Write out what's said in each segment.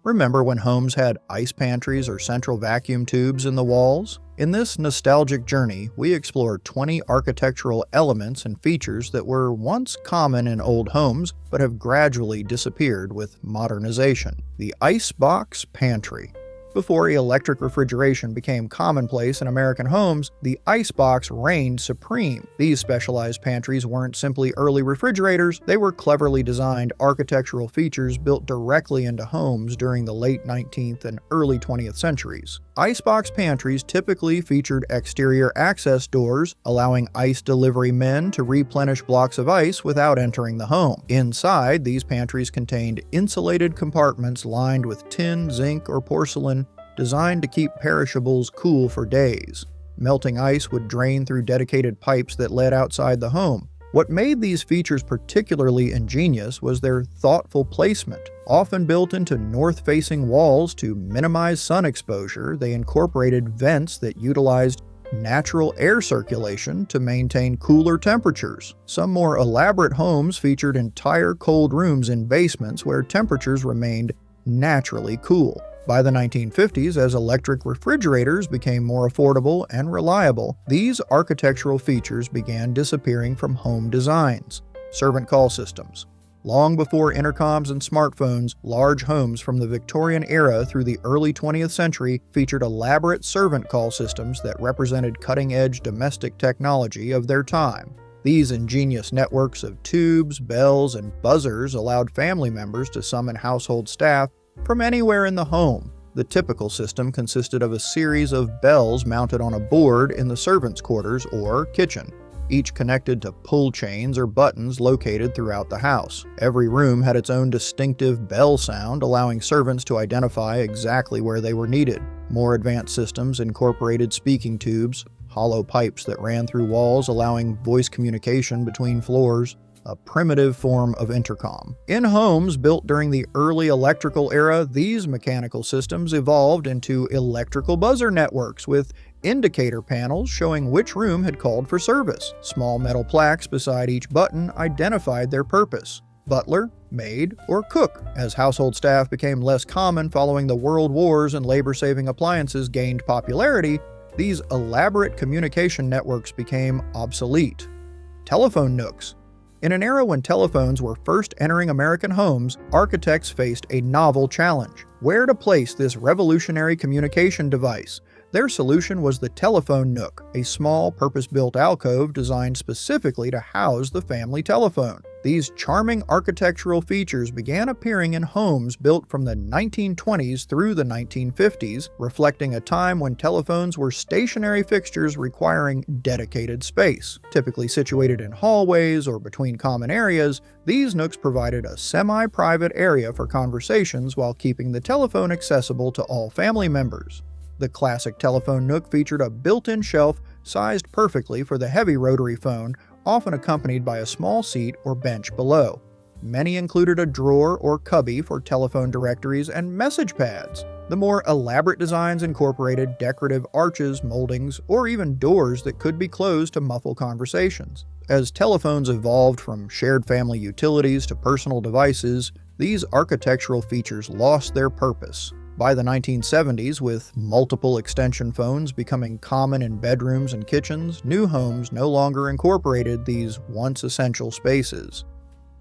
Remember when homes had ice pantries or central vacuum tubes in the walls? In this nostalgic journey, we explore 20 architectural elements and features that were once common in old homes but have gradually disappeared with modernization. The icebox pantry. Before electric refrigeration became commonplace in American homes, the icebox reigned supreme. These specialized pantries weren't simply early refrigerators, they were cleverly designed architectural features built directly into homes during the late 19th and early 20th centuries. Icebox pantries typically featured exterior access doors, allowing ice delivery men to replenish blocks of ice without entering the home. Inside, these pantries contained insulated compartments lined with tin, zinc, or porcelain, designed to keep perishables cool for days. Melting ice would drain through dedicated pipes that led outside the home. What made these features particularly ingenious was their thoughtful placement. Often built into north-facing walls to minimize sun exposure, they incorporated vents that utilized natural air circulation to maintain cooler temperatures. Some more elaborate homes featured entire cold rooms in basements where temperatures remained naturally cool. By the 1950s, as electric refrigerators became more affordable and reliable, these architectural features began disappearing from home designs. Servant call systems. Long before intercoms and smartphones, large homes from the Victorian era through the early 20th century featured elaborate servant call systems that represented cutting-edge domestic technology of their time. These ingenious networks of tubes, bells, and buzzers allowed family members to summon household staff from anywhere in the home. The typical system consisted of a series of bells mounted on a board in the servants' quarters or kitchen, each connected to pull chains or buttons located throughout the house. Every room had its own distinctive bell sound, allowing servants to identify exactly where they were needed. More advanced systems incorporated speaking tubes, hollow pipes that ran through walls, allowing voice communication between floors, a primitive form of intercom. In homes built during the early electrical era, these mechanical systems evolved into electrical buzzer networks with indicator panels showing which room had called for service. Small metal plaques beside each button identified their purpose: butler, maid, or cook. As household staff became less common following the World Wars and labor-saving appliances gained popularity, these elaborate communication networks became obsolete. Telephone nooks. In an era when telephones were first entering American homes, architects faced a novel challenge: where to place this revolutionary communication device. Their solution was the telephone nook, a small, purpose-built alcove designed specifically to house the family telephone. These charming architectural features began appearing in homes built from the 1920s through the 1950s, reflecting a time when telephones were stationary fixtures requiring dedicated space. Typically situated in hallways or between common areas, these nooks provided a semi-private area for conversations while keeping the telephone accessible to all family members. The classic telephone nook featured a built-in shelf sized perfectly for the heavy rotary phone, often accompanied by a small seat or bench below. Many included a drawer or cubby for telephone directories and message pads. The more elaborate designs incorporated decorative arches, moldings, or even doors that could be closed to muffle conversations. As telephones evolved from shared family utilities to personal devices, these architectural features lost their purpose. By the 1970s, with multiple extension phones becoming common in bedrooms and kitchens, new homes no longer incorporated these once essential spaces.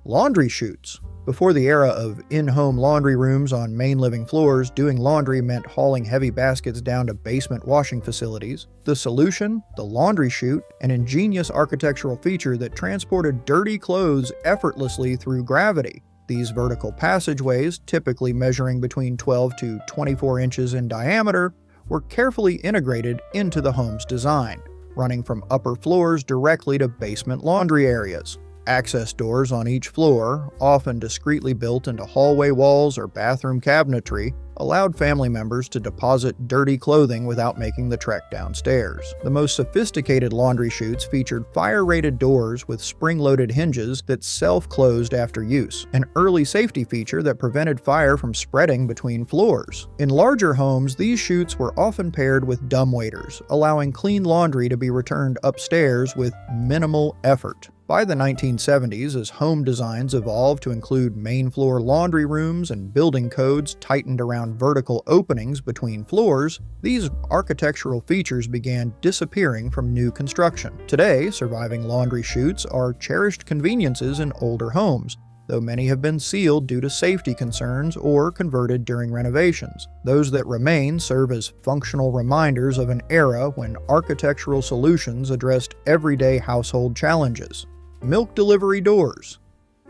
Laundry chutes. Before the era of in-home laundry rooms on main living floors, doing laundry meant hauling heavy baskets down to basement washing facilities. The solution? The laundry chute, an ingenious architectural feature that transported dirty clothes effortlessly through gravity. These vertical passageways, typically measuring between 12 to 24 inches in diameter, were carefully integrated into the home's design, running from upper floors directly to basement laundry areas. Access doors on each floor, often discreetly built into hallway walls or bathroom cabinetry, allowed family members to deposit dirty clothing without making the trek downstairs. The most sophisticated laundry chutes featured fire-rated doors with spring-loaded hinges that self-closed after use, an early safety feature that prevented fire from spreading between floors. In larger homes, these chutes were often paired with dumbwaiters, allowing clean laundry to be returned upstairs with minimal effort. By the 1970s, as home designs evolved to include main-floor laundry rooms and building codes tightened around vertical openings between floors, these architectural features began disappearing from new construction. Today, surviving laundry chutes are cherished conveniences in older homes, though many have been sealed due to safety concerns or converted during renovations. Those that remain serve as functional reminders of an era when architectural solutions addressed everyday household challenges. Milk delivery doors.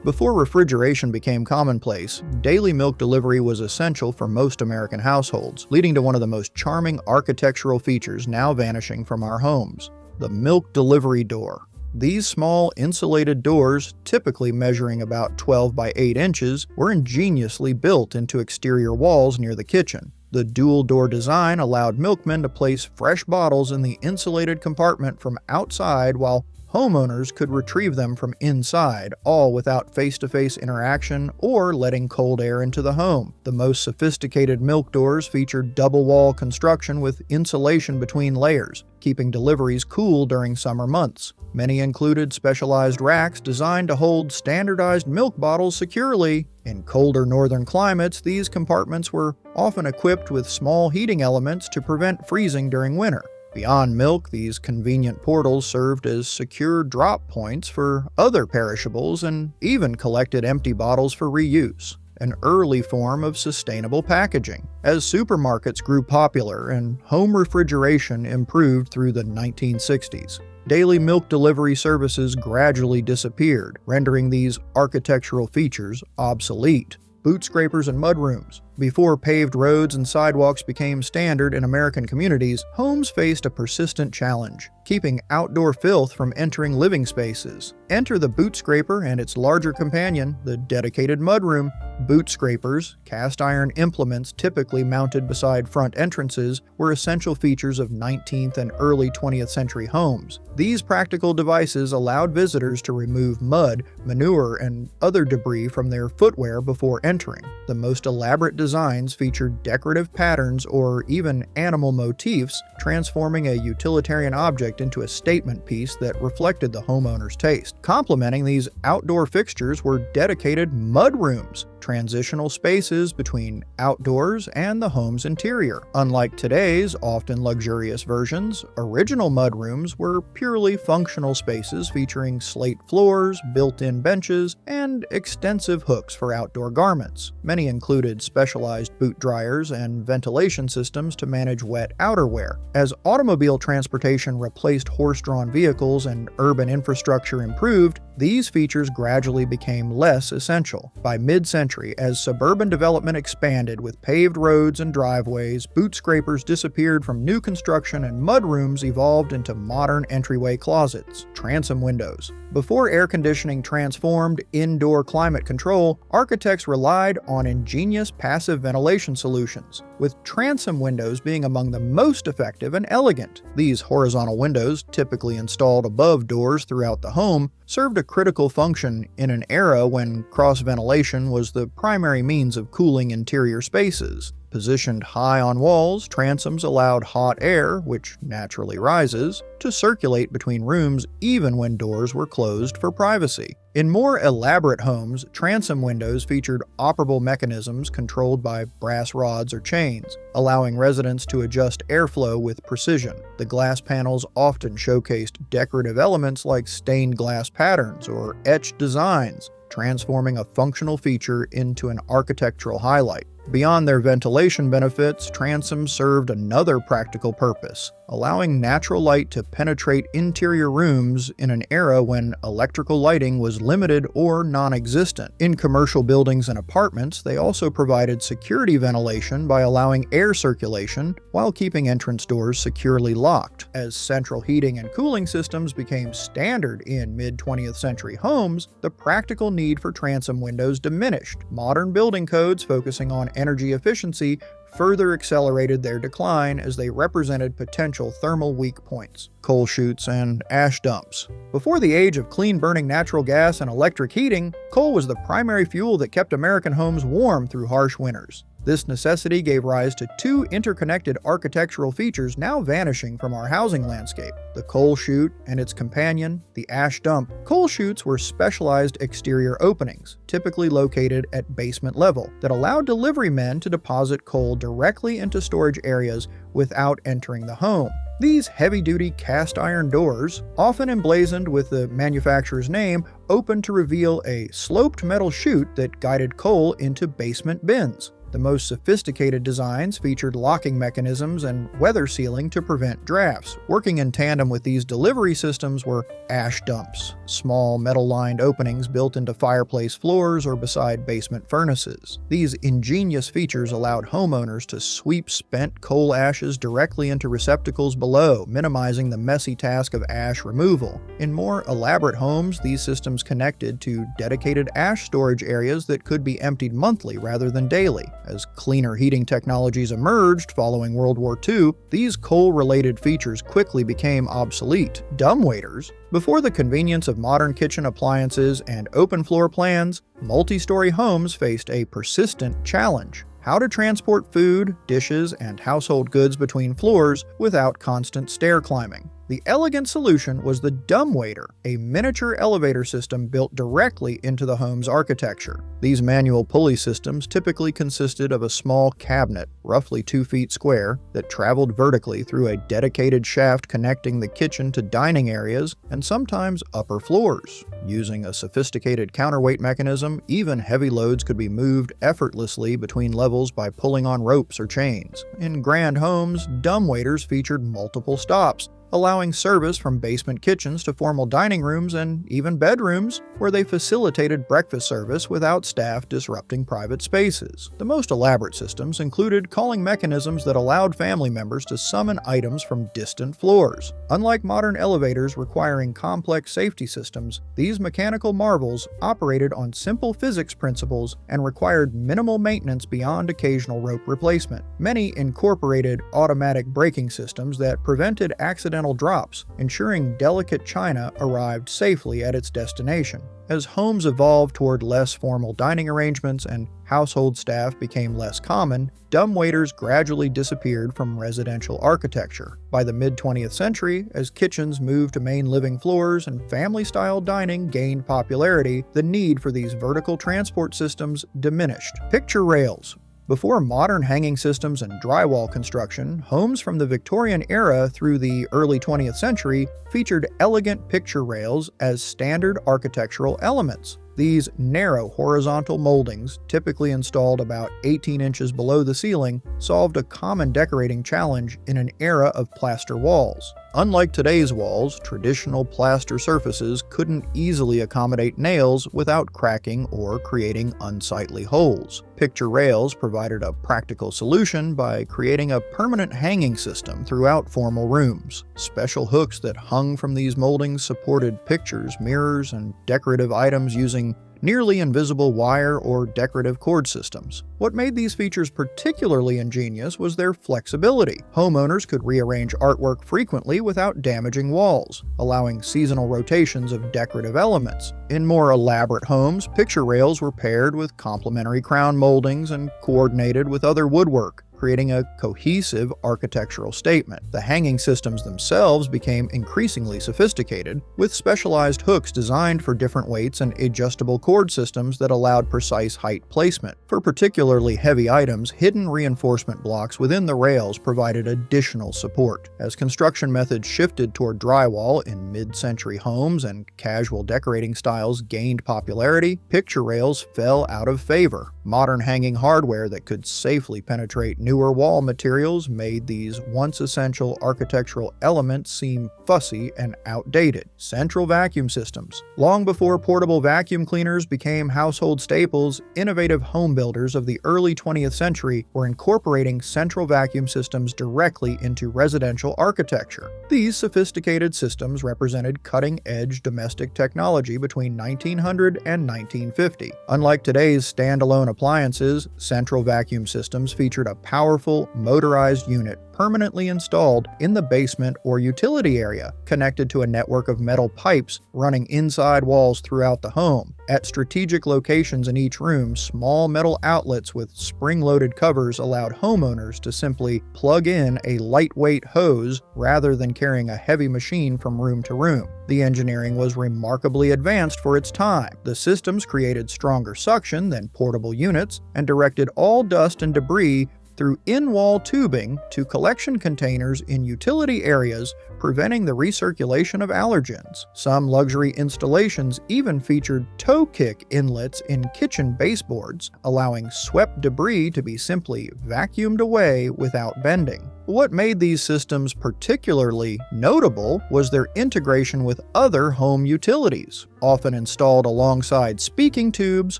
Before refrigeration became commonplace, daily milk delivery was essential for most American households, leading to one of the most charming architectural features now vanishing from our homes: the milk delivery door. These small, insulated doors, typically measuring about 12 by 8 inches, were ingeniously built into exterior walls near the kitchen. The dual-door design allowed milkmen to place fresh bottles in the insulated compartment from outside while homeowners could retrieve them from inside, all without face-to-face interaction or letting cold air into the home. The most sophisticated milk doors featured double-wall construction with insulation between layers, keeping deliveries cool during summer months. Many included specialized racks designed to hold standardized milk bottles securely. In colder northern climates, these compartments were often equipped with small heating elements to prevent freezing during winter. Beyond milk, these convenient portals served as secure drop points for other perishables and even collected empty bottles for reuse, an early form of sustainable packaging. As supermarkets grew popular and home refrigeration improved through the 1960s, daily milk delivery services gradually disappeared, rendering these architectural features obsolete. Boot scrapers and mudrooms. Before paved roads and sidewalks became standard in American communities, homes faced a persistent challenge: keeping outdoor filth from entering living spaces. Enter the boot scraper and its larger companion, the dedicated mudroom. Boot scrapers, cast iron implements typically mounted beside front entrances, were essential features of 19th and early 20th century homes. These practical devices allowed visitors to remove mud, manure, and other debris from their footwear before entering. The most elaborate designs featured decorative patterns or even animal motifs, transforming a utilitarian object into a statement piece that reflected the homeowner's taste. Complementing these outdoor fixtures were dedicated mudrooms, transitional spaces between outdoors and the home's interior. Unlike today's often luxurious versions, original mudrooms were purely functional spaces featuring slate floors, built-in benches, and extensive hooks for outdoor garments. Many included specialized boot dryers and ventilation systems to manage wet outerwear. As automobile transportation replaced horse-drawn vehicles and urban infrastructure improved, these features gradually became less essential. By mid-century, as suburban development expanded with paved roads and driveways, boot scrapers disappeared from new construction and mudrooms evolved into modern entryway closets. Transom windows. Before air conditioning transformed indoor climate control, architects relied on ingenious passive ventilation solutions, with transom windows being among the most effective and elegant. These horizontal windows, typically installed above doors throughout the home, served a critical function in an era when cross-ventilation was the primary means of cooling interior spaces. Positioned high on walls, transoms allowed hot air, which naturally rises, to circulate between rooms even when doors were closed for privacy. In more elaborate homes, transom windows featured operable mechanisms controlled by brass rods or chains, allowing residents to adjust airflow with precision. The glass panels often showcased decorative elements like stained glass patterns or etched designs, transforming a functional feature into an architectural highlight. Beyond their ventilation benefits, transoms served another practical purpose: allowing natural light to penetrate interior rooms in an era when electrical lighting was limited or non-existent. In commercial buildings and apartments, they also provided security ventilation by allowing air circulation while keeping entrance doors securely locked. As central heating and cooling systems became standard in mid-20th century homes, the practical need for transom windows diminished. Modern building codes focusing on energy efficiency further accelerated their decline as they represented potential thermal weak points: coal chutes and ash dumps. Before the age of clean-burning natural gas and electric heating, coal was the primary fuel that kept American homes warm through harsh winters. This necessity gave rise to two interconnected architectural features now vanishing from our housing landscape: the coal chute and its companion, the ash dump. Coal chutes were specialized exterior openings, typically located at basement level, that allowed delivery men to deposit coal directly into storage areas without entering the home. These heavy-duty cast iron doors, often emblazoned with the manufacturer's name, opened to reveal a sloped metal chute that guided coal into basement bins. The most sophisticated designs featured locking mechanisms and weather sealing to prevent drafts. Working in tandem with these delivery systems were ash dumps, small metal-lined openings built into fireplace floors or beside basement furnaces. These ingenious features allowed homeowners to sweep spent coal ashes directly into receptacles below, minimizing the messy task of ash removal. In more elaborate homes, these systems connected to dedicated ash storage areas that could be emptied monthly rather than daily. As cleaner heating technologies emerged following World War II, these coal-related features quickly became obsolete. Dumbwaiters. Before the convenience of modern kitchen appliances and open floor plans, multi-story homes faced a persistent challenge: how to transport food, dishes, and household goods between floors without constant stair climbing. The elegant solution was the dumbwaiter, a miniature elevator system built directly into the home's architecture. These manual pulley systems typically consisted of a small cabinet, roughly 2 feet square, that traveled vertically through a dedicated shaft connecting the kitchen to dining areas and sometimes upper floors. Using a sophisticated counterweight mechanism, even heavy loads could be moved effortlessly between levels by pulling on ropes or chains. In grand homes, dumbwaiters featured multiple stops, allowing service from basement kitchens to formal dining rooms and even bedrooms, where they facilitated breakfast service without staff disrupting private spaces. The most elaborate systems included calling mechanisms that allowed family members to summon items from distant floors. Unlike modern elevators requiring complex safety systems, these mechanical marvels operated on simple physics principles and required minimal maintenance beyond occasional rope replacement. Many incorporated automatic braking systems that prevented accidental drops, ensuring delicate china arrived safely at its destination. As homes evolved toward less formal dining arrangements and household staff became less common, dumbwaiters gradually disappeared from residential architecture. By the mid-20th century, as kitchens moved to main living floors and family-style dining gained popularity, the need for these vertical transport systems diminished. Picture rails. Before modern hanging systems and drywall construction, homes from the Victorian era through the early 20th century featured elegant picture rails as standard architectural elements. These narrow horizontal moldings, typically installed about 18 inches below the ceiling, solved a common decorating challenge in an era of plaster walls. Unlike today's walls, traditional plaster surfaces couldn't easily accommodate nails without cracking or creating unsightly holes. Picture rails provided a practical solution by creating a permanent hanging system throughout formal rooms. Special hooks that hung from these moldings supported pictures, mirrors, and decorative items using nearly invisible wire or decorative cord systems. What made these features particularly ingenious was their flexibility. Homeowners could rearrange artwork frequently without damaging walls, allowing seasonal rotations of decorative elements. In more elaborate homes, picture rails were paired with complementary crown moldings and coordinated with other woodwork, creating a cohesive architectural statement. The hanging systems themselves became increasingly sophisticated, with specialized hooks designed for different weights and adjustable cord systems that allowed precise height placement. For particularly heavy items, hidden reinforcement blocks within the rails provided additional support. As construction methods shifted toward drywall in mid-century homes and casual decorating styles gained popularity, picture rails fell out of favor. Modern hanging hardware that could safely penetrate newer wall materials made these once essential architectural elements seem fussy and outdated. Central vacuum systems. Long before portable vacuum cleaners became household staples, innovative home builders of the early 20th century were incorporating central vacuum systems directly into residential architecture. These sophisticated systems represented cutting-edge domestic technology between 1900 and 1950. Unlike today's standalone appliances, central vacuum systems featured a powerful, motorized unit permanently installed in the basement or utility area, connected to a network of metal pipes running inside walls throughout the home. At strategic locations in each room, small metal outlets with spring-loaded covers allowed homeowners to simply plug in a lightweight hose rather than carrying a heavy machine from room to room. The engineering was remarkably advanced for its time. The systems created stronger suction than portable units and directed all dust and debris through in-wall tubing to collection containers in utility areas, preventing the recirculation of allergens. Some luxury installations even featured toe kick inlets in kitchen baseboards, allowing swept debris to be simply vacuumed away without bending. What made these systems particularly notable was their integration with other home utilities. Often installed alongside speaking tubes,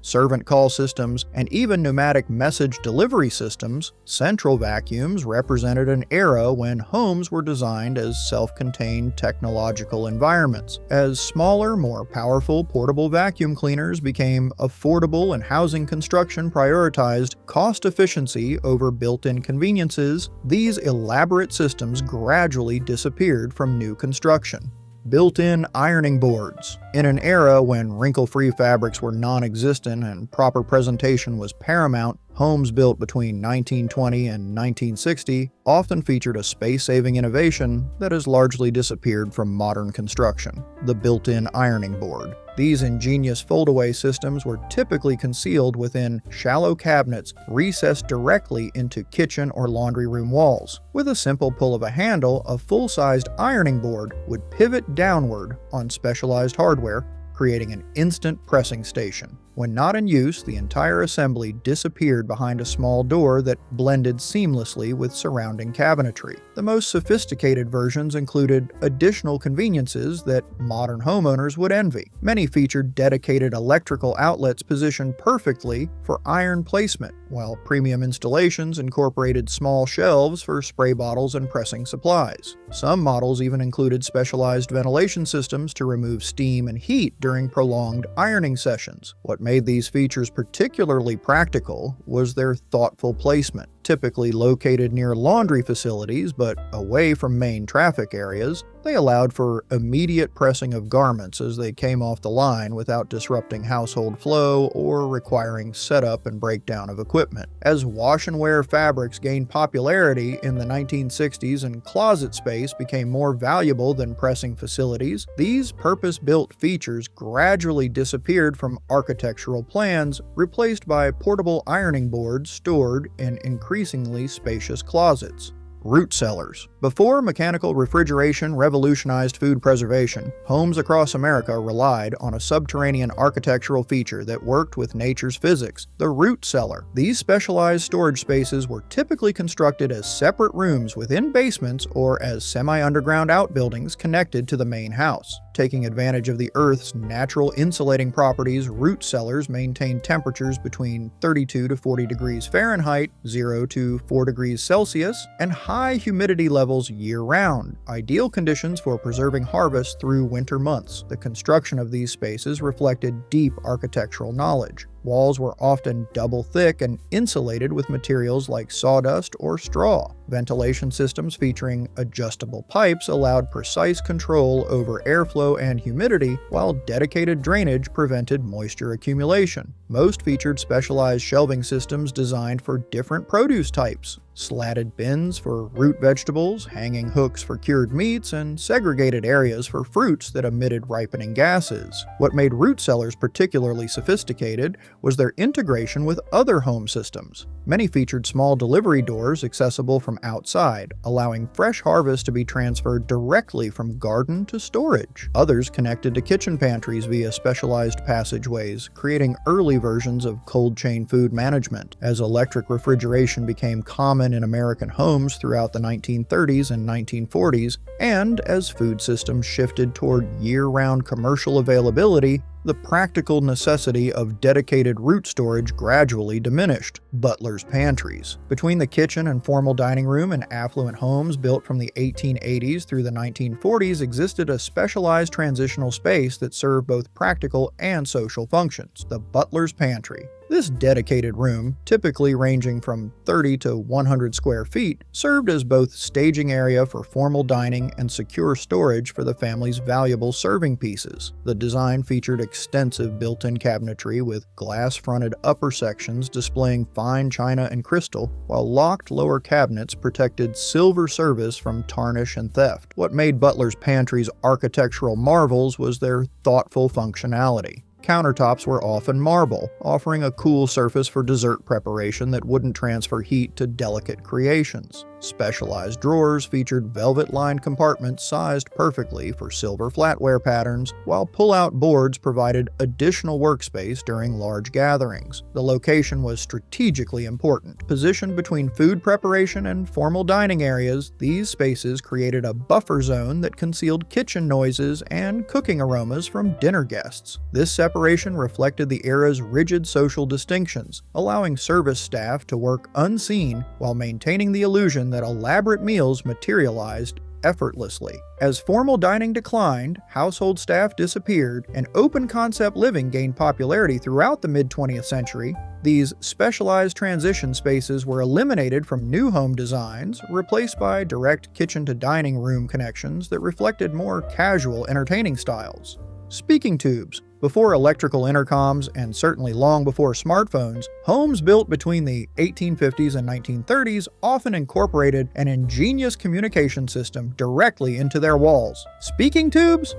servant call systems, and even pneumatic message delivery systems, central vacuums represented an era when homes were designed as self-contained technological environments. As smaller, more powerful portable vacuum cleaners became affordable and housing construction prioritized cost efficiency over built-in conveniences, these elaborate systems gradually disappeared from new construction. Built-in ironing boards. In an era when wrinkle-free fabrics were non-existent and proper presentation was paramount, homes built between 1920 and 1960 often featured a space-saving innovation that has largely disappeared from modern construction: the built-in ironing board. These ingenious fold-away systems were typically concealed within shallow cabinets recessed directly into kitchen or laundry room walls. With a simple pull of a handle, a full-sized ironing board would pivot downward on specialized hardware, creating an instant pressing station. When not in use, the entire assembly disappeared behind a small door that blended seamlessly with surrounding cabinetry. The most sophisticated versions included additional conveniences that modern homeowners would envy. Many featured dedicated electrical outlets positioned perfectly for iron placement, while premium installations incorporated small shelves for spray bottles and pressing supplies. Some models even included specialized ventilation systems to remove steam and heat during prolonged ironing sessions. What made these features particularly practical was their thoughtful placement. Typically located near laundry facilities but away from main traffic areas, they allowed for immediate pressing of garments as they came off the line without disrupting household flow or requiring setup and breakdown of equipment. As wash and wear fabrics gained popularity in the 1960s and closet space became more valuable than pressing facilities, these purpose-built features gradually disappeared from architectural plans, replaced by portable ironing boards stored in increasingly spacious closets. Root cellars. Before mechanical refrigeration revolutionized food preservation, homes across America relied on a subterranean architectural feature that worked with nature's physics: the root cellar. These specialized storage spaces were typically constructed as separate rooms within basements or as semi-underground outbuildings connected to the main house. Taking advantage of the Earth's natural insulating properties, root cellars maintain temperatures between 32 to 40 degrees Fahrenheit, 0 to 4 degrees Celsius, and high humidity levels year-round, ideal conditions for preserving harvest through winter months. The construction of these spaces reflected deep architectural knowledge. Walls were often double thick and insulated with materials like sawdust or straw. Ventilation systems featuring adjustable pipes allowed precise control over airflow and humidity, while dedicated drainage prevented moisture accumulation. Most featured specialized shelving systems designed for different produce types: slatted bins for root vegetables, hanging hooks for cured meats, and segregated areas for fruits that emitted ripening gases. What made root cellars particularly sophisticated was their integration with other home systems. Many featured small delivery doors accessible from outside, allowing fresh harvest to be transferred directly from garden to storage. Others connected to kitchen pantries via specialized passageways, creating early versions of cold chain food management. As electric refrigeration became common in American homes throughout the 1930s and 1940s, and as food systems shifted toward year-round commercial availability, the practical necessity of dedicated root storage gradually diminished. Butler's pantries. Between the kitchen and formal dining room in affluent homes built from the 1880s through the 1940s existed a specialized transitional space that served both practical and social functions: the butler's pantry. This dedicated room, typically ranging from 30 to 100 square feet, served as both staging area for formal dining and secure storage for the family's valuable serving pieces. The design featured extensive built-in cabinetry with glass-fronted upper sections displaying fine china and crystal, while locked lower cabinets protected silver service from tarnish and theft. What made Butler's pantries architectural marvels was their thoughtful functionality. Countertops were often marble, offering a cool surface for dessert preparation that wouldn't transfer heat to delicate creations. Specialized drawers featured velvet-lined compartments sized perfectly for silver flatware patterns, while pull-out boards provided additional workspace during large gatherings. The location was strategically important. Positioned between food preparation and formal dining areas, these spaces created a buffer zone that concealed kitchen noises and cooking aromas from dinner guests. This separation reflected the era's rigid social distinctions, allowing service staff to work unseen while maintaining the illusion that elaborate meals materialized effortlessly. As formal dining declined, household staff disappeared, and open-concept living gained popularity throughout the mid-20th century. These specialized transition spaces were eliminated from new home designs, replaced by direct kitchen-to-dining room connections that reflected more casual entertaining styles. Speaking tubes. Before electrical intercoms, and certainly long before smartphones, homes built between the 1850s and 1930s often incorporated an ingenious communication system directly into their walls. Speaking tubes?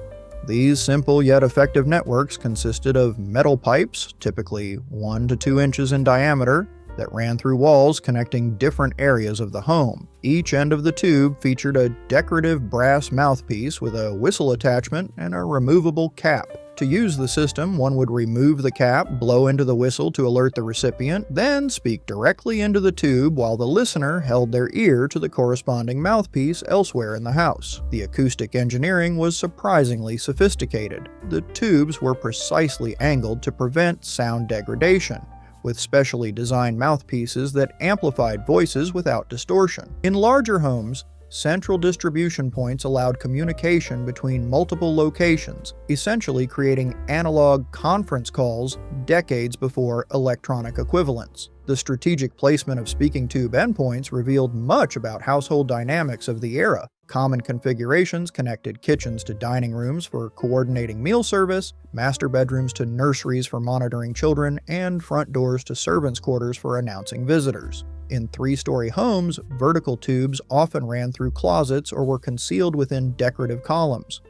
These simple yet effective networks consisted of metal pipes, typically 1 to 2 inches in diameter, that ran through walls connecting different areas of the home. Each end of the tube featured a decorative brass mouthpiece with a whistle attachment and a removable cap. To use the system, one would remove the cap, blow into the whistle to alert the recipient, then speak directly into the tube while the listener held their ear to the corresponding mouthpiece elsewhere in the house. The acoustic engineering was surprisingly sophisticated. The tubes were precisely angled to prevent sound degradation, with specially designed mouthpieces that amplified voices without distortion. In larger homes, central distribution points allowed communication between multiple locations, essentially creating analog conference calls decades before electronic equivalents. The strategic placement of speaking tube endpoints revealed much about household dynamics of the era. Common configurations connected kitchens to dining rooms for coordinating meal service, master bedrooms to nurseries for monitoring children, and front doors to servants' quarters for announcing visitors. In 3-story homes, vertical tubes often ran through closets or were concealed within decorative columns.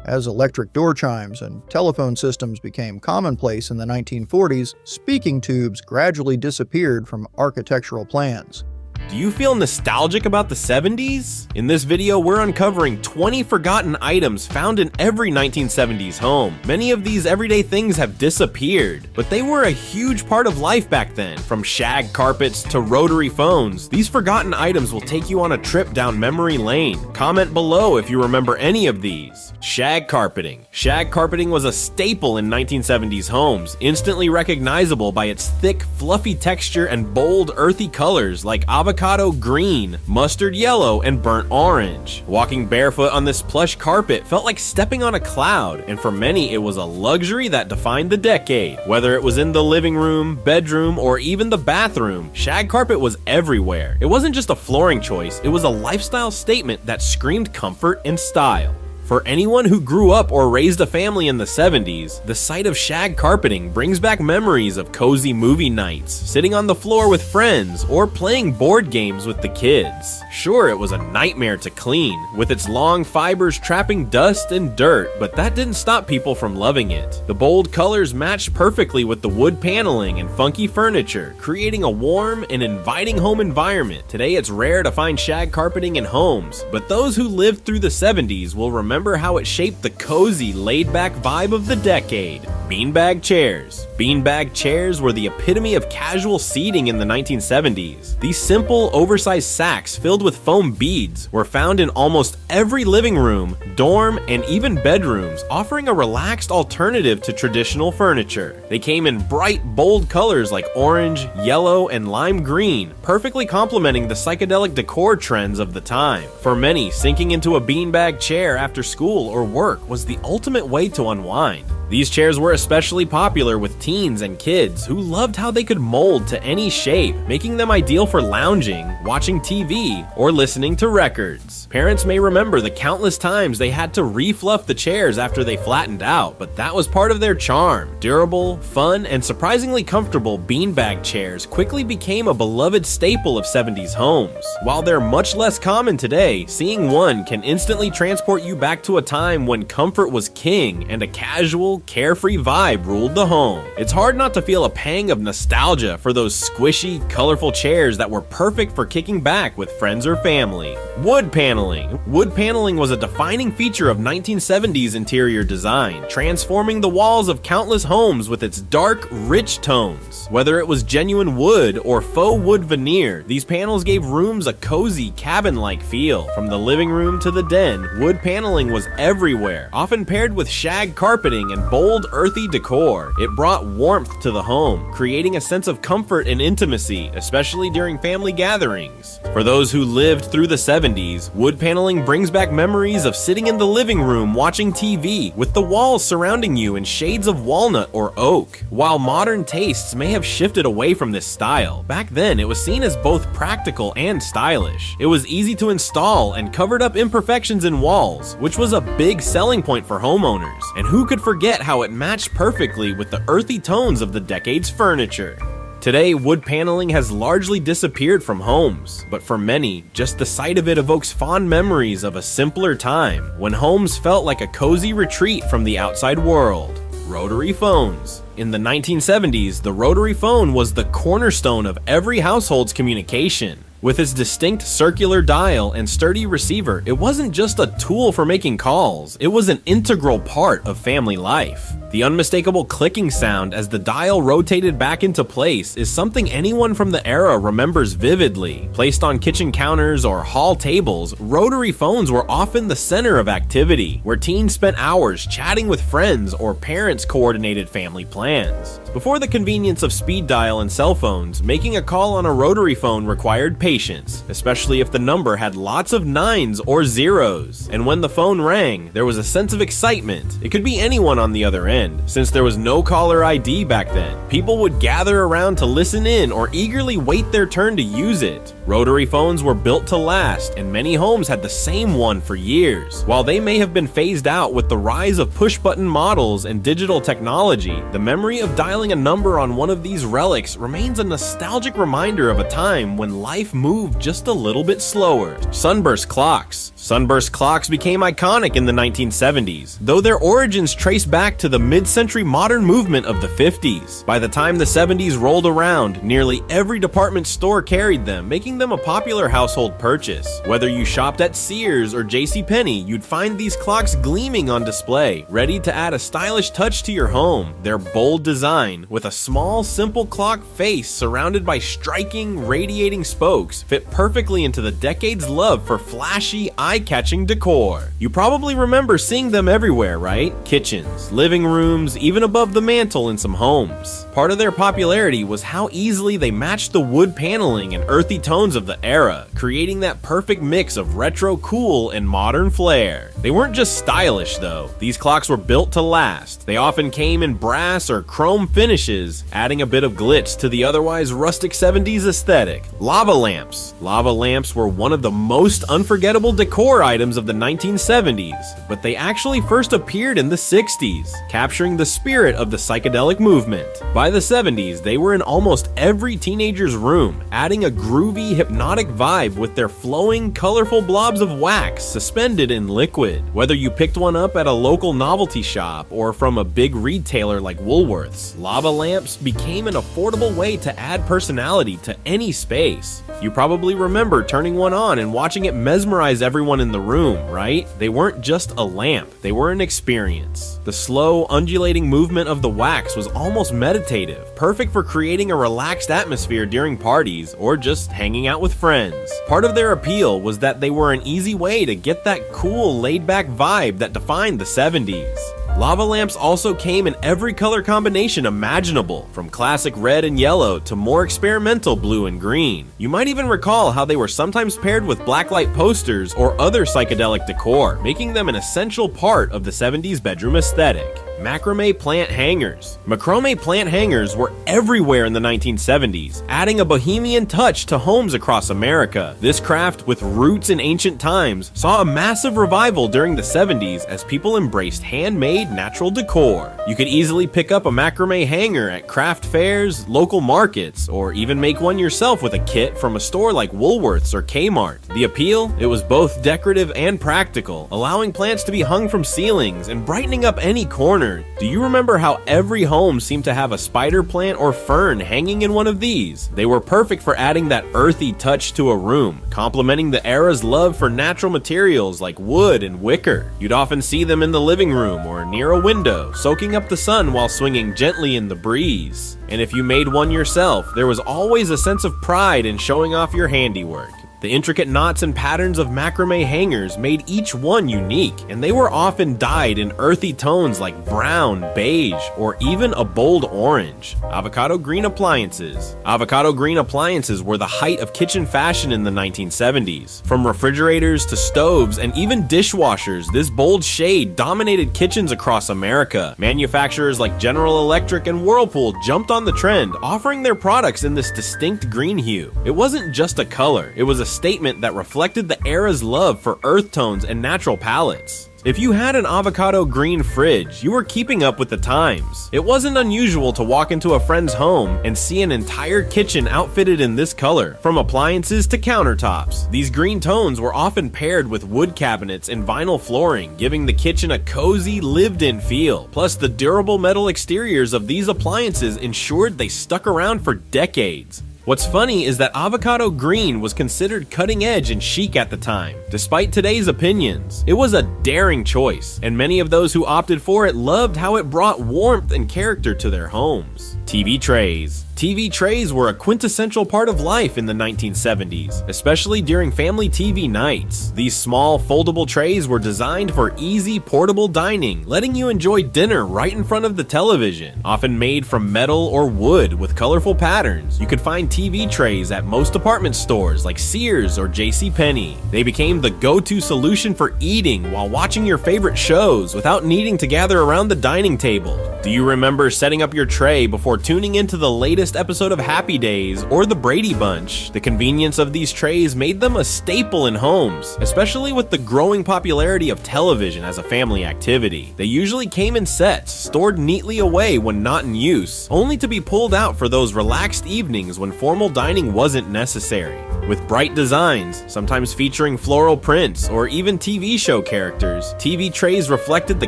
As electric door chimes and telephone systems became commonplace in the 1940s, speaking tubes gradually disappeared from architectural plans. Do you feel nostalgic about the 70s? In this video, we're uncovering 20 forgotten items found in every 1970s home. Many of these everyday things have disappeared, but they were a huge part of life back then. From shag carpets to rotary phones, these forgotten items will take you on a trip down memory lane. Comment below if you remember any of these. Shag carpeting. Shag carpeting was a staple in 1970s homes, instantly recognizable by its thick, fluffy texture and bold, earthy colors like avocado green, mustard yellow, and burnt orange. Walking barefoot on this plush carpet felt like stepping on a cloud, and for many it was a luxury that defined the decade. Whether it was in the living room, bedroom, or even the bathroom, shag carpet was everywhere. It wasn't just a flooring choice, it was a lifestyle statement that screamed comfort and style. For anyone who grew up or raised a family in the 70s, the sight of shag carpeting brings back memories of cozy movie nights, sitting on the floor with friends, or playing board games with the kids. Sure, it was a nightmare to clean, with its long fibers trapping dust and dirt, but that didn't stop people from loving it. The bold colors matched perfectly with the wood paneling and funky furniture, creating a warm and inviting home environment. Today, it's rare to find shag carpeting in homes, but those who lived through the 70s will remember how it shaped the cozy, laid-back vibe of the decade. Beanbag chairs. Beanbag chairs were the epitome of casual seating in the 1970s. These simple, oversized sacks filled with foam beads were found in almost every living room, dorm, and even bedrooms, offering a relaxed alternative to traditional furniture. They came in bright, bold colors like orange, yellow, and lime green, perfectly complementing the psychedelic decor trends of the time. For many, sinking into a beanbag chair after after school or work was the ultimate way to unwind. These chairs were especially popular with teens and kids who loved how they could mold to any shape, making them ideal for lounging, watching TV, or listening to records. Parents may remember the countless times they had to refluff the chairs after they flattened out, but that was part of their charm. Durable, fun, and surprisingly comfortable beanbag chairs quickly became a beloved staple of 70s homes. While they're much less common today, seeing one can instantly transport you back to a time when comfort was king and a casual, carefree vibe ruled the home. It's hard not to feel a pang of nostalgia for those squishy, colorful chairs that were perfect for kicking back with friends or family. Wood paneling. Wood paneling was a defining feature of 1970s interior design, transforming the walls of countless homes with its dark, rich tones. Whether it was genuine wood or faux wood veneer, these panels gave rooms a cozy, cabin-like feel. From the living room to the den, wood paneling was everywhere, often paired with shag carpeting and bold, earthy decor. It brought warmth to the home, creating a sense of comfort and intimacy, especially during family gatherings. For those who lived through the 70s, wood paneling brings back memories of sitting in the living room watching TV, with the walls surrounding you in shades of walnut or oak. While modern tastes may have shifted away from this style, back then it was seen as both practical and stylish. It was easy to install and covered up imperfections in walls, which was a big selling point for homeowners. And who could forget how it matched perfectly with the earthy tones of the decade's furniture? Today, wood paneling has largely disappeared from homes, but for many, just the sight of it evokes fond memories of a simpler time, when homes felt like a cozy retreat from the outside world. Rotary phones. In the 1970s, the rotary phone was the cornerstone of every household's communication. With its distinct circular dial and sturdy receiver, it wasn't just a tool for making calls, it was an integral part of family life. The unmistakable clicking sound as the dial rotated back into place is something anyone from the era remembers vividly. Placed on kitchen counters or hall tables, rotary phones were often the center of activity, where teens spent hours chatting with friends or parents coordinated family plans. Before the convenience of speed dial and cell phones, making a call on a rotary phone required patience, especially if the number had lots of nines or zeros. And when the phone rang, there was a sense of excitement. It could be anyone on the other end. Since there was no caller ID back then, people would gather around to listen in or eagerly wait their turn to use it. Rotary phones were built to last, and many homes had the same one for years. While they may have been phased out with the rise of push-button models and digital technology, the memory of dialing a number on one of these relics remains a nostalgic reminder of a time when life moved just a little bit slower. Sunburst clocks. Sunburst clocks became iconic in the 1970s, though their origins trace back to the mid-century modern movement of the 50s. By the time the 70s rolled around, nearly every department store carried them, making them a popular household purchase. Whether you shopped at Sears or JCPenney, you'd find these clocks gleaming on display, ready to add a stylish touch to your home. Their bold design, with a small, simple clock face surrounded by striking, radiating spokes, fit perfectly into the decade's love for flashy, eye-catching decor. You probably remember seeing them everywhere, right? Kitchens, living rooms, even above the mantle in some homes. Part of their popularity was how easily they matched the wood paneling and earthy tones of the era, creating that perfect mix of retro cool and modern flair. They weren't just stylish though. These clocks were built to last. They often came in brass or chrome finishes, adding a bit of glitz to the otherwise rustic 70s aesthetic. Lava lamps. Lava lamps were one of the most unforgettable decor items of the 1970s, but they actually first appeared in the 60s, capturing the spirit of the psychedelic movement. By the 70s, they were in almost every teenager's room, adding a groovy, hypnotic vibe with their flowing, colorful blobs of wax suspended in liquid. Whether you picked one up at a local novelty shop or from a big retailer like Woolworths, lava lamps became an affordable way to add personality to any space. You probably remember turning one on and watching it mesmerize everyone in the room, right? They weren't just a lamp, they were an experience. The slow, undulating movement of the wax was almost meditative, perfect for creating a relaxed atmosphere during parties or just hanging out with friends. Part of their appeal was that they were an easy way to get that cool, laid-back vibe that defined the 70s. Lava lamps also came in every color combination imaginable, from classic red and yellow to more experimental blue and green. You might even recall how they were sometimes paired with blacklight posters or other psychedelic decor, making them an essential part of the 70s bedroom aesthetic. Macrame plant hangers. Macrame plant hangers were everywhere in the 1970s, adding a bohemian touch to homes across America. This craft, with roots in ancient times, saw a massive revival during the 70s as people embraced handmade natural decor. You could easily pick up a macrame hanger at craft fairs, local markets, or even make one yourself with a kit from a store like Woolworths or Kmart. The appeal? It was both decorative and practical, allowing plants to be hung from ceilings and brightening up any corner. Do you remember how every home seemed to have a spider plant or fern hanging in one of these? They were perfect for adding that earthy touch to a room, complementing the era's love for natural materials like wood and wicker. You'd often see them in the living room or near a window, soaking up the sun while swinging gently in the breeze. And if you made one yourself, there was always a sense of pride in showing off your handiwork. The intricate knots and patterns of macrame hangers made each one unique, and they were often dyed in earthy tones like brown, beige, or even a bold orange. Avocado green appliances. Avocado green appliances were the height of kitchen fashion in the 1970s. From refrigerators to stoves and even dishwashers, this bold shade dominated kitchens across America. Manufacturers like General Electric and Whirlpool jumped on the trend, offering their products in this distinct green hue. It wasn't just a color, it was a statement that reflected the era's love for earth tones and natural palettes. If you had an avocado green fridge, you were keeping up with the times. It wasn't unusual to walk into a friend's home and see an entire kitchen outfitted in this color, from appliances to countertops. These green tones were often paired with wood cabinets and vinyl flooring, giving the kitchen a cozy, lived-in feel. Plus, the durable metal exteriors of these appliances ensured they stuck around for decades. What's funny is that avocado green was considered cutting edge and chic at the time. Despite today's opinions, it was a daring choice, and many of those who opted for it loved how it brought warmth and character to their homes. TV trays. TV trays were a quintessential part of life in the 1970s, especially during family TV nights. These small, foldable trays were designed for easy, portable dining, letting you enjoy dinner right in front of the television. Often made from metal or wood with colorful patterns, you could find TV trays at most department stores like Sears or JCPenney. They became the go-to solution for eating while watching your favorite shows without needing to gather around the dining table. Do you remember setting up your tray before tuning into the latest episode of Happy Days or The Brady Bunch? The convenience of these trays made them a staple in homes, especially with the growing popularity of television as a family activity. They usually came in sets, stored neatly away when not in use, only to be pulled out for those relaxed evenings when formal dining wasn't necessary. With bright designs, sometimes featuring floral prints or even TV show characters, TV trays reflected the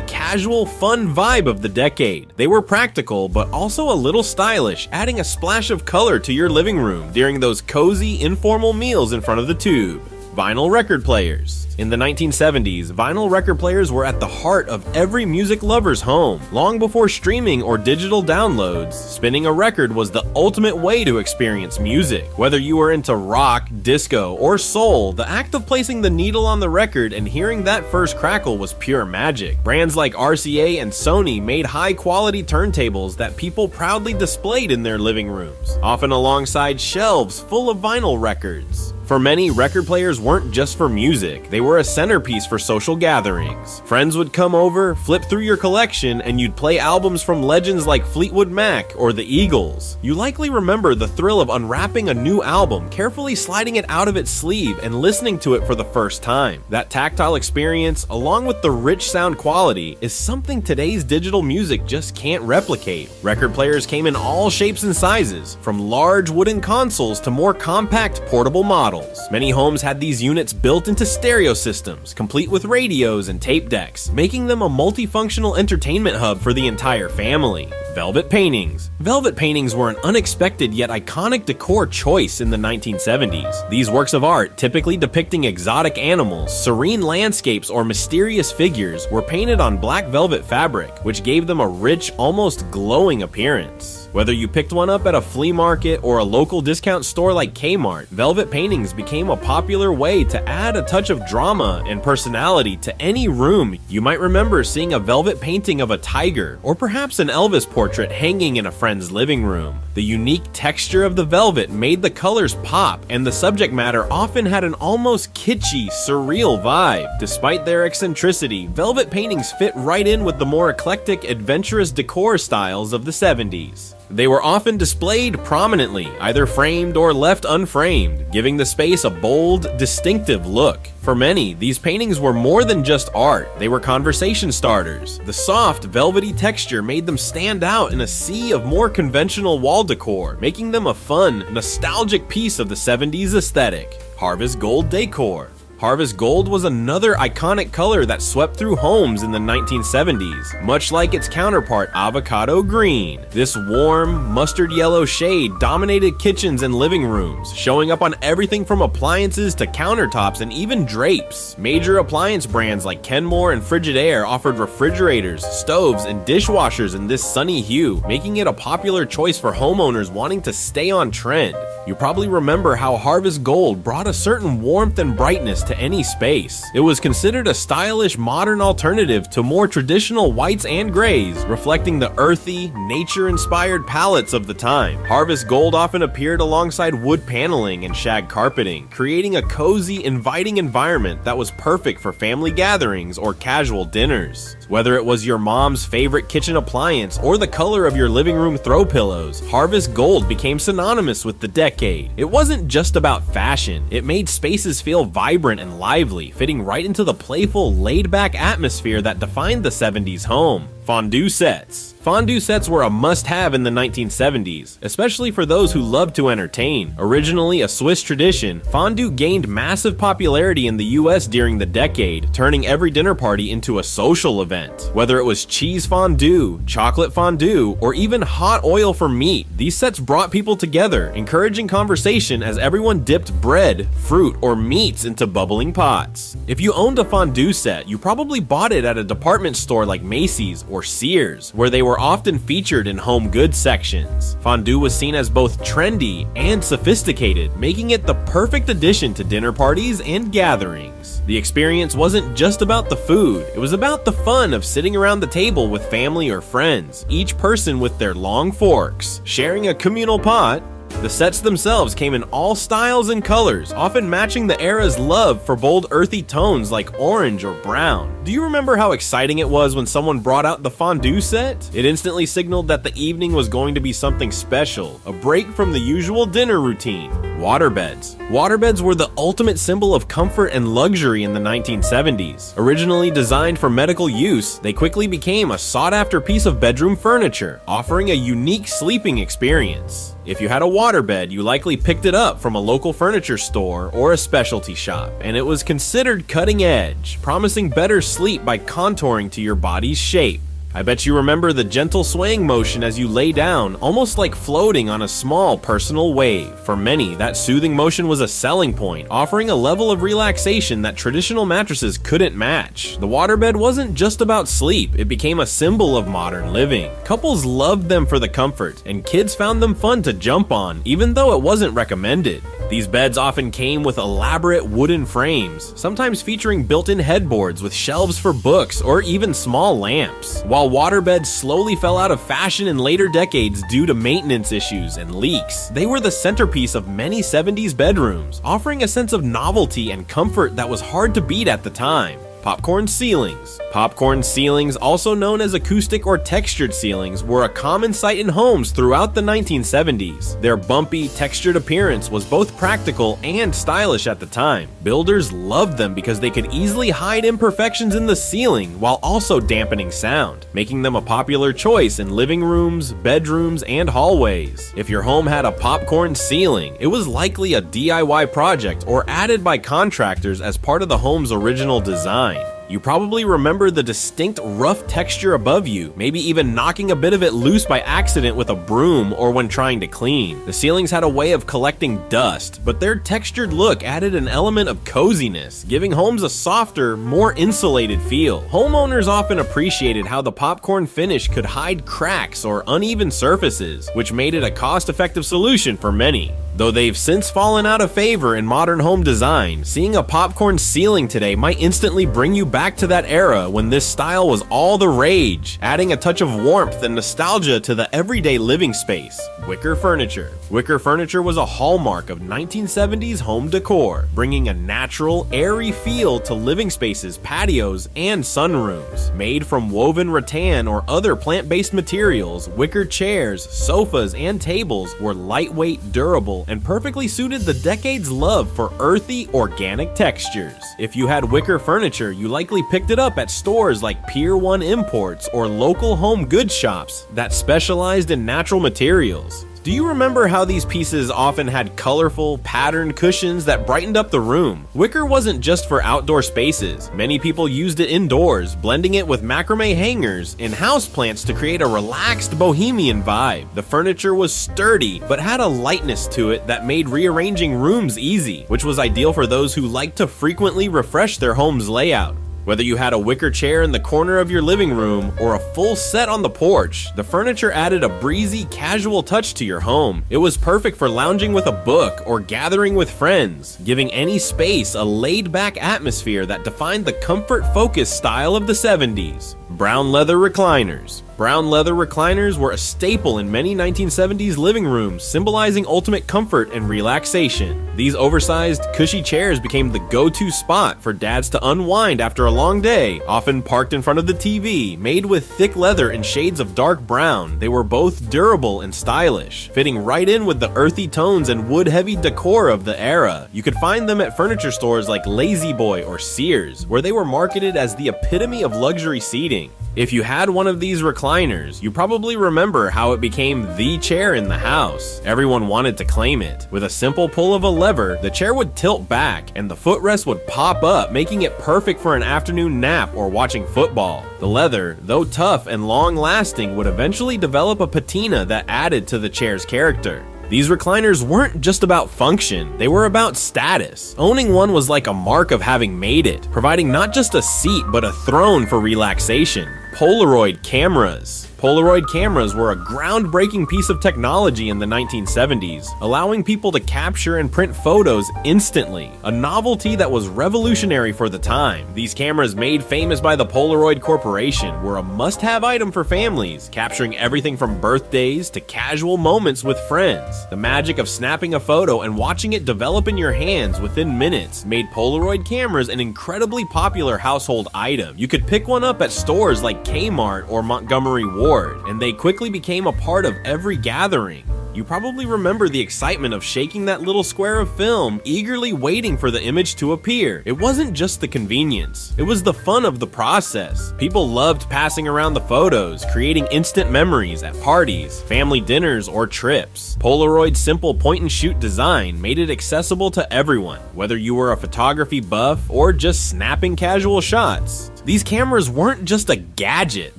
casual, fun vibe of the decade. They were practical, but also a little stylish, adding a splash of color to your living room during those cozy, informal meals in front of the tube. Vinyl record players. In the 1970s, vinyl record players were at the heart of every music lover's home. Long before streaming or digital downloads, spinning a record was the ultimate way to experience music. Whether you were into rock, disco, or soul, the act of placing the needle on the record and hearing that first crackle was pure magic. Brands like RCA and Sony made high-quality turntables that people proudly displayed in their living rooms, often alongside shelves full of vinyl records. For many, record players weren't just for music, they were a centerpiece for social gatherings. Friends would come over, flip through your collection, and you'd play albums from legends like Fleetwood Mac or the Eagles. You likely remember the thrill of unwrapping a new album, carefully sliding it out of its sleeve, and listening to it for the first time. That tactile experience, along with the rich sound quality, is something today's digital music just can't replicate. Record players came in all shapes and sizes, from large wooden consoles to more compact portable models. Many homes had these units built into stereo systems, complete with radios and tape decks, making them a multifunctional entertainment hub for the entire family. Velvet paintings. Velvet paintings were an unexpected yet iconic decor choice in the 1970s. These works of art, typically depicting exotic animals, serene landscapes, or mysterious figures, were painted on black velvet fabric, which gave them a rich, almost glowing appearance. Whether you picked one up at a flea market or a local discount store like Kmart, velvet paintings became a popular way to add a touch of drama and personality to any room. You might remember seeing a velvet painting of a tiger, or perhaps an Elvis portrait hanging in a friend's living room. The unique texture of the velvet made the colors pop, and the subject matter often had an almost kitschy, surreal vibe. Despite their eccentricity, velvet paintings fit right in with the more eclectic, adventurous decor styles of the 70s. They were often displayed prominently, either framed or left unframed, giving the space a bold, distinctive look. For many, these paintings were more than just art, they were conversation starters. The soft, velvety texture made them stand out in a sea of more conventional wall decor, making them a fun, nostalgic piece of the 70s aesthetic. Harvest gold decor. Harvest gold was another iconic color that swept through homes in the 1970s, much like its counterpart avocado green. This warm, mustard yellow shade dominated kitchens and living rooms, showing up on everything from appliances to countertops and even drapes. Major appliance brands like Kenmore and Frigidaire offered refrigerators, stoves, and dishwashers in this sunny hue, making it a popular choice for homeowners wanting to stay on trend. You probably remember how Harvest Gold brought a certain warmth and brightness to any space. It was considered a stylish, modern alternative to more traditional whites and grays, reflecting the earthy, nature-inspired palettes of the time. Harvest Gold often appeared alongside wood paneling and shag carpeting, creating a cozy, inviting environment that was perfect for family gatherings or casual dinners. Whether it was your mom's favorite kitchen appliance or the color of your living room throw pillows, Harvest Gold became synonymous with the decade. It wasn't just about fashion, it made spaces feel vibrant and lively, fitting right into the playful, laid-back atmosphere that defined the 70s home. Fondue sets. Fondue sets were a must-have in the 1970s, especially for those who loved to entertain. Originally a Swiss tradition, fondue gained massive popularity in the US during the decade, turning every dinner party into a social event. Whether it was cheese fondue, chocolate fondue, or even hot oil for meat, these sets brought people together, encouraging conversation as everyone dipped bread, fruit, or meats into bubbling pots. If you owned a fondue set, you probably bought it at a department store like Macy's or Sears, where they were often featured in home goods sections. Fondue was seen as both trendy and sophisticated, making it the perfect addition to dinner parties and gatherings. The experience wasn't just about the food, it was about the fun of sitting around the table with family or friends, each person with their long forks, sharing a communal pot. The sets themselves came in all styles and colors, often matching the era's love for bold earthy tones like orange or brown. Do you remember how exciting it was when someone brought out the fondue set? It instantly signaled that the evening was going to be something special, a break from the usual dinner routine. Waterbeds. Waterbeds were the ultimate symbol of comfort and luxury in the 1970s. Originally designed for medical use, they quickly became a sought-after piece of bedroom furniture, offering a unique sleeping experience. If you had a waterbed, you likely picked it up from a local furniture store or a specialty shop, and it was considered cutting edge, promising better sleep by contouring to your body's shape. I bet you remember the gentle swaying motion as you lay down, almost like floating on a small personal wave. For many, that soothing motion was a selling point, offering a level of relaxation that traditional mattresses couldn't match. The waterbed wasn't just about sleep, it became a symbol of modern living. Couples loved them for the comfort, and kids found them fun to jump on, even though it wasn't recommended. These beds often came with elaborate wooden frames, sometimes featuring built-in headboards with shelves for books or even small lamps. While waterbeds slowly fell out of fashion in later decades due to maintenance issues and leaks, they were the centerpiece of many 70s bedrooms, offering a sense of novelty and comfort that was hard to beat at the time. Popcorn ceilings. Popcorn ceilings, also known as acoustic or textured ceilings, were a common sight in homes throughout the 1970s. Their bumpy, textured appearance was both practical and stylish at the time. Builders loved them because they could easily hide imperfections in the ceiling while also dampening sound, making them a popular choice in living rooms, bedrooms, and hallways. If your home had a popcorn ceiling, it was likely a DIY project or added by contractors as part of the home's original design. You probably remember the distinct rough texture above you, maybe even knocking a bit of it loose by accident with a broom or when trying to clean. The ceilings had a way of collecting dust, but their textured look added an element of coziness, giving homes a softer, more insulated feel. Homeowners often appreciated how the popcorn finish could hide cracks or uneven surfaces, which made it a cost-effective solution for many. Though they've since fallen out of favor in modern home design, seeing a popcorn ceiling today might instantly bring you back to that era when this style was all the rage, adding a touch of warmth and nostalgia to the everyday living space. Wicker furniture. Wicker furniture was a hallmark of 1970s home decor, bringing a natural, airy feel to living spaces, patios, and sunrooms. Made from woven rattan or other plant-based materials, wicker chairs, sofas, and tables were lightweight, durable, and perfectly suited the decade's love for earthy, organic textures. If you had wicker furniture, you likely picked it up at stores like Pier 1 Imports or local home goods shops that specialized in natural materials. Do you remember how these pieces often had colorful, patterned cushions that brightened up the room? Wicker wasn't just for outdoor spaces. Many people used it indoors, blending it with macrame hangers and houseplants to create a relaxed bohemian vibe. The furniture was sturdy, but had a lightness to it that made rearranging rooms easy, which was ideal for those who like to frequently refresh their home's layout. Whether you had a wicker chair in the corner of your living room or a full set on the porch, the furniture added a breezy, casual touch to your home. It was perfect for lounging with a book or gathering with friends, giving any space a laid-back atmosphere that defined the comfort-focused style of the 70s. Brown leather recliners. Brown leather recliners were a staple in many 1970s living rooms, symbolizing ultimate comfort and relaxation. These oversized, cushy chairs became the go-to spot for dads to unwind after a long day, often parked in front of the TV. Made with thick leather in shades of dark brown, they were both durable and stylish, fitting right in with the earthy tones and wood-heavy decor of the era. You could find them at furniture stores like Lazy Boy or Sears, where they were marketed as the epitome of luxury seating. If you had one of these recliners, you probably remember how it became the chair in the house. Everyone wanted to claim it. With a simple pull of a lever, the chair would tilt back and the footrest would pop up, making it perfect for an afternoon nap or watching football. The leather, though tough and long-lasting, would eventually develop a patina that added to the chair's character. These recliners weren't just about function, they were about status. Owning one was like a mark of having made it, providing not just a seat but a throne for relaxation. Polaroid cameras. Polaroid cameras were a groundbreaking piece of technology in the 1970s, allowing people to capture and print photos instantly, a novelty that was revolutionary for the time. These cameras, made famous by the Polaroid Corporation, were a must-have item for families, capturing everything from birthdays to casual moments with friends. The magic of snapping a photo and watching it develop in your hands within minutes made Polaroid cameras an incredibly popular household item. You could pick one up at stores like Kmart or Montgomery Ward, and they quickly became a part of every gathering. You probably remember the excitement of shaking that little square of film, eagerly waiting for the image to appear. It wasn't just the convenience, it was the fun of the process. People loved passing around the photos, creating instant memories at parties, family dinners, or trips. Polaroid's simple point-and-shoot design made it accessible to everyone, whether you were a photography buff or just snapping casual shots. These cameras weren't just a gadget,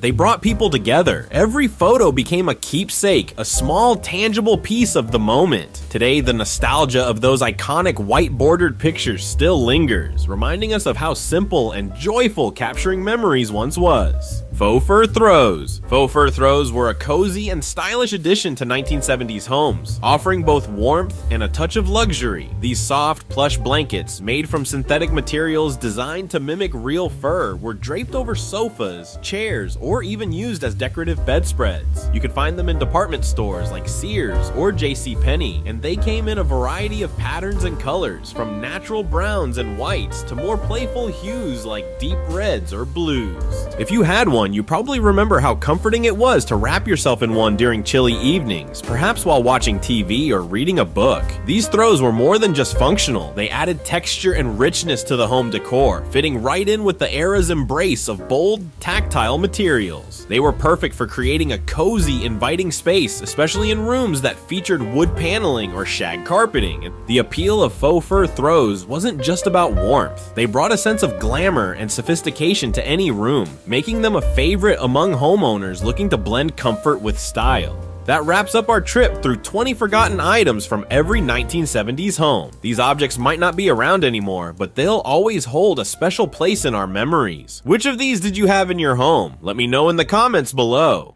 they brought people together. Every photo became a keepsake, a small, tangible piece of the moment. Today, the nostalgia of those iconic white-bordered pictures still lingers, reminding us of how simple and joyful capturing memories once was. Faux fur throws. Faux fur throws were a cozy and stylish addition to 1970s homes, offering both warmth and a touch of luxury. These soft, plush blankets, made from synthetic materials designed to mimic real fur, were draped over sofas, chairs, or even used as decorative bedspreads. You could find them in department stores like Sears or JCPenney, and they came in a variety of patterns and colors, from natural browns and whites to more playful hues like deep reds or blues. If you had one, one, you probably remember how comforting it was to wrap yourself in one during chilly evenings, perhaps while watching TV or reading a book. These throws were more than just functional. They added texture and richness to the home decor, fitting right in with the era's embrace of bold, tactile materials. They were perfect for creating a cozy, inviting space, especially in rooms that featured wood paneling or shag carpeting. The appeal of faux fur throws wasn't just about warmth. They brought a sense of glamour and sophistication to any room, making them a favorite among homeowners looking to blend comfort with style. That wraps up our trip through 20 forgotten items from every 1970s home. These objects might not be around anymore, but they'll always hold a special place in our memories. Which of these did you have in your home? Let me know in the comments below.